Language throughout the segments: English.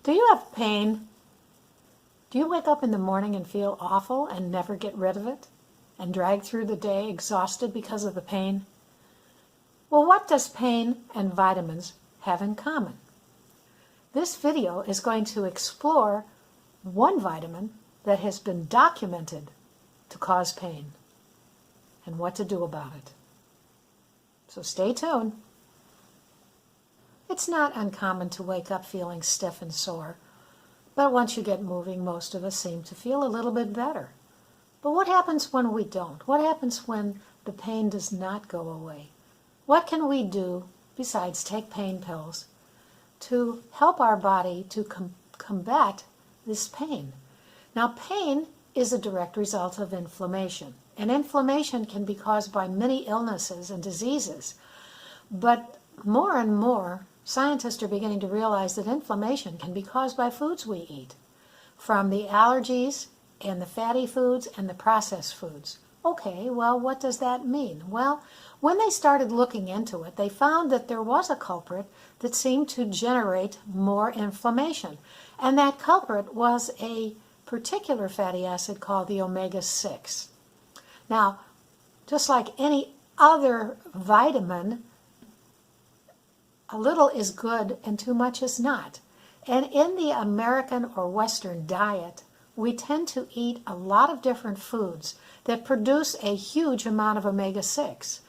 Do you have pain? Do you wake up in the morning and feel awful and never get rid of it? And drag through the day exhausted because of the pain? Well, what does pain and vitamins have in common? This video is going to explore one vitamin that has been documented to cause pain and what to do about it. So stay tuned. It's not uncommon to wake up feeling stiff and sore, but once you get moving, most of us seem to feel a little bit better. But what happens when we don't? What happens when the pain does not go away? What can we do besides take pain pills to help our body to combat this pain? Now, pain is a direct result of inflammation, and inflammation can be caused by many illnesses and diseases. But more and more, scientists are beginning to realize that inflammation can be caused by foods we eat, from the allergies and the fatty foods and the processed foods. Okay, well, what does that mean? Well, when they started looking into it, they found that there was a culprit that seemed to generate more inflammation. And that culprit was a particular fatty acid called the omega-6. Now, just like any other vitamin, a little is good and too much is not. And in the American or Western diet, we tend to eat a lot of different foods that produce a huge amount of omega-6.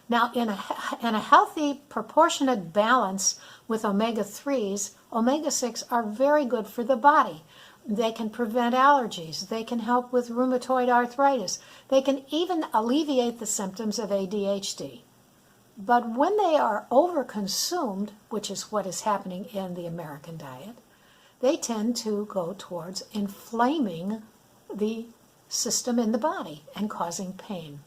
Now, in a healthy, proportionate balance with omega-3s, omega-6 are very good for the body. They can prevent allergies. They can help with rheumatoid arthritis. They can even alleviate the symptoms of ADHD. But when they are overconsumed, which is what is happening in the American diet, they tend to go towards inflaming the system in the body and causing pain.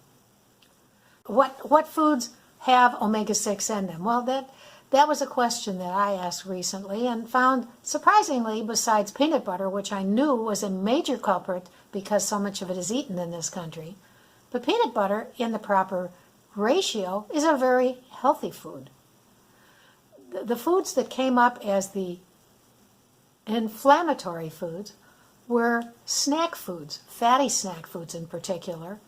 What foods have omega-6 in them? Well, that was a question that I asked recently and found, surprisingly, besides peanut butter, which I knew was a major culprit because so much of it is eaten in this country, but peanut butter in the proper ratio is a very healthy food. The foods that came up as the inflammatory foods were snack foods, fatty snack foods in particular,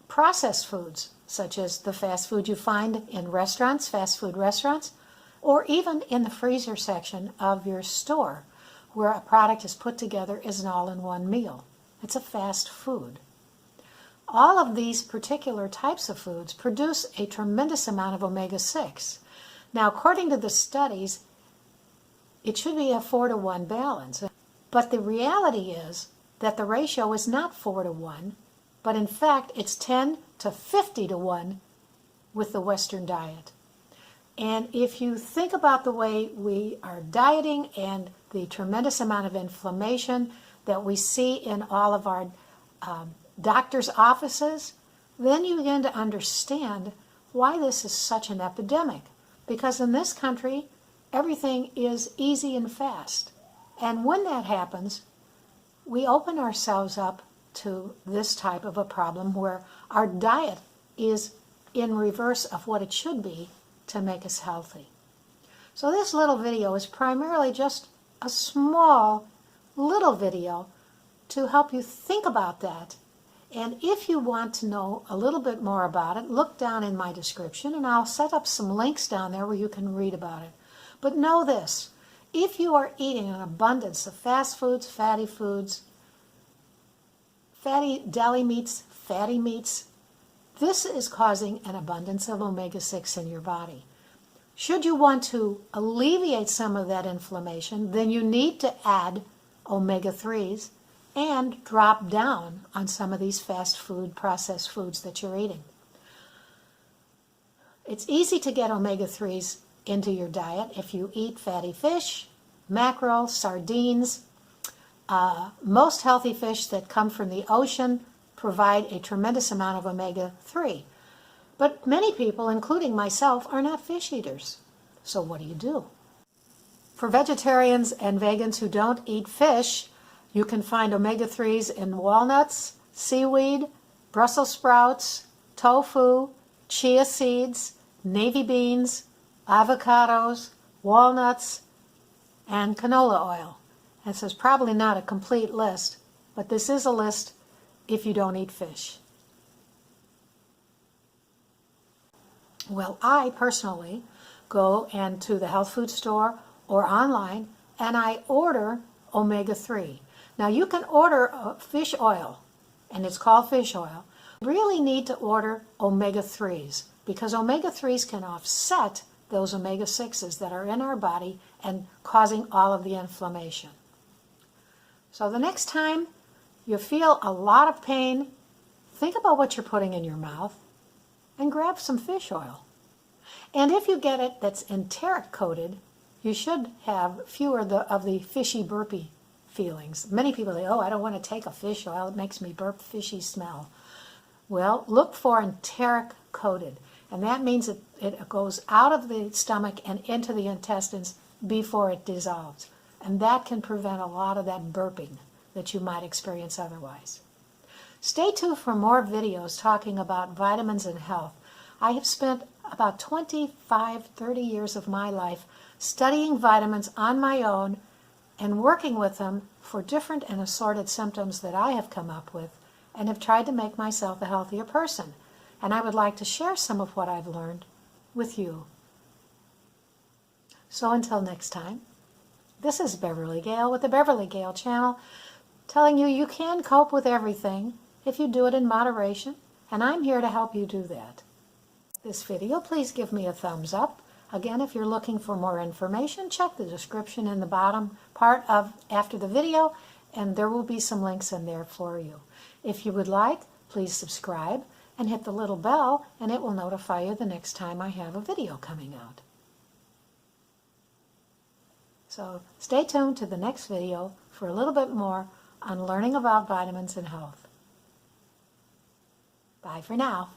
processed foods such as the fast food you find in restaurants, fast food restaurants, or even in the freezer section of your store where a product is put together as an all-in-one meal. It's a fast food. All of these particular types of foods produce a tremendous amount of omega-6. Now, according to the studies, it should be a 4-to-1 balance. But the reality is that the ratio is not 4-to-1, but in fact it's 10 to 50-to-1 with the Western diet. And if you think about the way we are dieting and the tremendous amount of inflammation that we see in all of our doctors' offices, then you begin to understand why this is such an epidemic. Because in this country, everything is easy and fast. And when that happens, we open ourselves up to this type of a problem where our diet is in reverse of what it should be to make us healthy. So this little video is primarily just a small little video to help you think about that. And if you want to know a little bit more about it, look down in my description and I'll set up some links down there where you can read about it. But know this, if you are eating an abundance of fast foods, fatty deli meats, fatty meats, this is causing an abundance of omega-6 in your body. Should you want to alleviate some of that inflammation, then you need to add omega-3s and drop down on some of these fast food, processed foods that you're eating. It's easy to get omega-3s into your diet if you eat fatty fish, mackerel, sardines. Most healthy fish that come from the ocean provide a tremendous amount of omega-3. But many people, including myself, are not fish eaters. So what do? For vegetarians and vegans who don't eat fish, you can find omega-3s in walnuts, seaweed, Brussels sprouts, tofu, chia seeds, navy beans, avocados, walnuts, and canola oil. This is probably not a complete list, but this is a list if you don't eat fish. Well, I personally go into the health food store or online and I order omega-3. Now you can order fish oil, and it's called fish oil. You really need to order omega-3s because omega-3s can offset those omega-6s that are in our body and causing all of the inflammation. So the next time you feel a lot of pain, think about what you're putting in your mouth and grab some fish oil. And if you get it that's enteric coated, you should have fewer of the fishy burpy feelings. Many people say, oh, I don't want to take a fish oil, it makes me burp fishy smell. Well, look for enteric coated, and that means it goes out of the stomach and into the intestines before it dissolves. And that can prevent a lot of that burping that you might experience otherwise. Stay tuned for more videos talking about vitamins and health. I have spent about 25, 30 years of my life studying vitamins on my own and working with them for different and assorted symptoms that I have come up with and have tried to make myself a healthier person. And I would like to share some of what I've learned with you. So until next time, this is Beverly Gale with the Beverly Gale channel, telling you you can cope with everything if you do it in moderation, and I'm here to help you do that. This video, please give me a thumbs up. Again, if you're looking for more information, check the description in the bottom part after the video, and there will be some links in there for you. If you would like, please subscribe and hit the little bell, and it will notify you the next time I have a video coming out. So stay tuned to the next video for a little bit more on learning about vitamins and health. Bye for now.